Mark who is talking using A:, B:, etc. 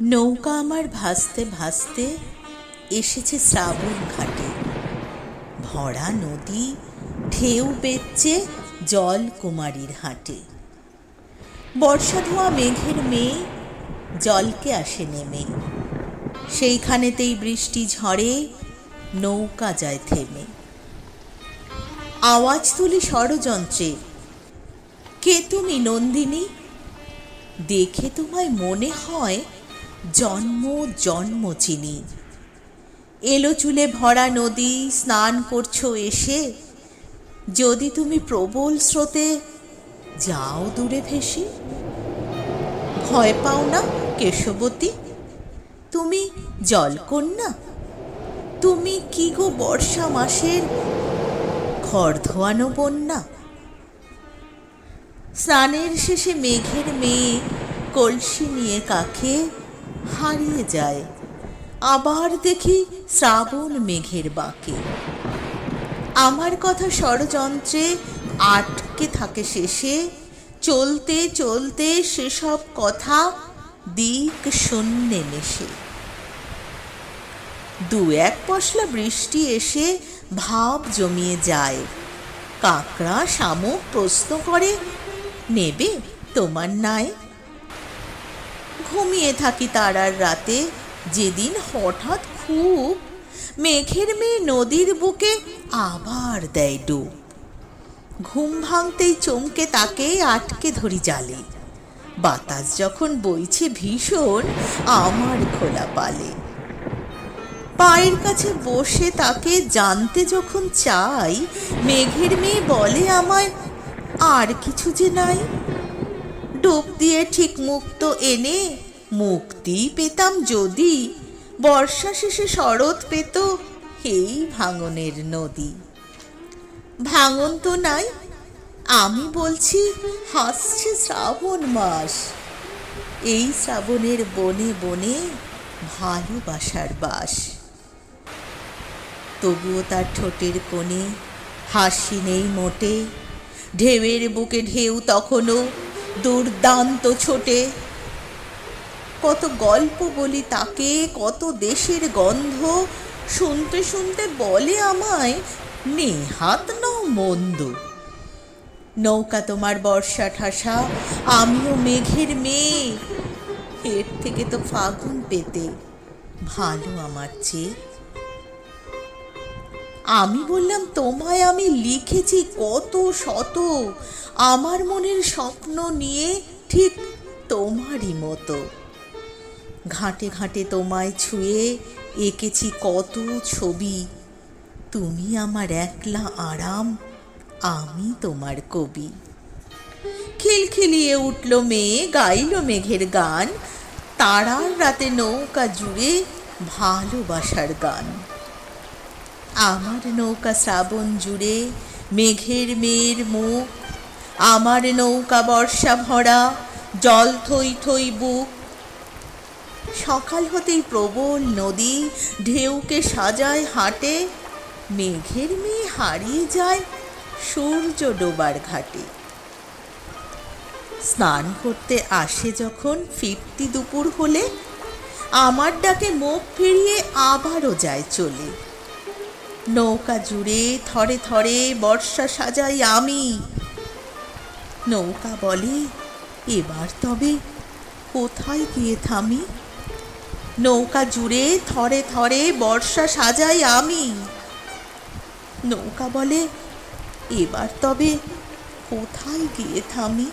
A: নৌকা আমার ভাসতে ভাসতে এসেছে শ্রাবণ ঘাটে। ভরা নদী ঢেউ বেচছে জল কুমারীর হাটে। বর্ষা ধোয়া মেঘের মেয়ে জলকে আসে নেমে, সেইখানেতেই বৃষ্টি ঝড়ে নৌকা যায় থেমে। আওয়াজ তুলি ষড়যন্ত্রে, কে তুমি নন্দিনী? দেখে তোমায় মনে হয় জন্ম জন্ম চিনি। এলো চুলে ভরা নদী স্নান করছো এসে, যদি তুমি প্রবল স্রোতে যাও দূরে ভেসে। ভয় পাও না কেশবতী, তুমি জলকন্যা? তুমি কি গো বর্ষা মাসের ঘর ধোয়ানো বন্যা? স্নানের শেষে মেঘের মেয়ে কলসি নিয়ে কাখে হারিয়ে যায়, আবার দেখি শ্রাবণ মেঘের বাঁকে। আমার কথা ষড়যন্ত্রে আটকে থাকে শেষে, চলতে চলতে সেসব কথা দিক শূন্যে মেশে। দু এক পশলা বৃষ্টি এসে ভাব জমিয়ে যায়, কাকড়া শামুক প্রশ্ন করে, নেবে তোমার নায়? ঘুমিয়ে থাকি তারার রাতে, যেদিন হঠাৎ খুব মেঘের মেয়ে নদীর বুকে আবার দেয় ডুব। ঘুম ভাঙতেই চমকে তাকে আটকে ধরি জালে, বাতাস যখন বইছে ভীষণ আমার খোলা পালে। পায়ের কাছে বসে তাকে জানতে যখন চাই, মেঘের মেয়ে বলে আমায় আর কিছু যে নাই। ডুব দিয়ে ঠিক মুক্ত এনে মুক্তি পেতাম যদি, বর্ষা শেষে শরৎ পেত এই ভাঙনের নদী। ভাঙন তো নাই, আমি বলছি হাসছে শ্রাবণ মাস। এই শ্রাবণের বনে বনে ভালোবাসার বাস। তবুও তার ঠোঁটের কোণে হাসি নেই মোটে, ঢেউয়ের বুকে ঢেউ তখনও দুর্দান্ত ছোটে। কত গল্প বলি তাকে, কত দেশের গন্ধ, শুনতে শুনতে বলে আমায় নেহাত নও মন্দ। নৌকা তোমার বর্ষা ঠাসা, আমিও মেঘের মেয়ে, এর থেকে তো ফাগুন পেতে ভালো আমার চেয়ে। আমি বললাম তোমায় আমি লিখেছি কত শত, আমার মনের স্বপ্ন নিয়ে ঠিক তোমারই মতো। ঘাটে ঘাটে তোমায় ছুঁয়ে এঁকেছি কত ছবি, তুমি আমার একলা আরাম, আমি তোমার কবি। খিলখিলিয়ে উঠল মেয়ে, গাইল মেঘের গান, তারার রাতে নৌকা জুড়ে ভালোবাসার গান। আমার নৌকা শ্রাবণ জুড়ে মেঘের মেয়ের মুখ, আমার নৌকা বর্ষা ভরা জল থই থই বুক। সকাল হতেই প্রবল নদী ঢেউকে সাজায় হাটে, মেঘের মেয়ে হারিয়ে যায় সূর্য ডোবার ঘাটে। স্নান করতে আসে যখন ফিরতি দুপুর হলে, আমার ডাকে মুখ ফিরিয়ে আবারও যায় চলে। নৌকা জুড়ে থরে থরে বর্ষা সাজাই আমি, নৌকা বলে এবার তবে কোথায় গিয়ে থামি? নৌকা জুড়ে থরে থরে বর্ষা সাজাই আমি, নৌকা বলে এবার তবে কোথায় গিয়ে থামি?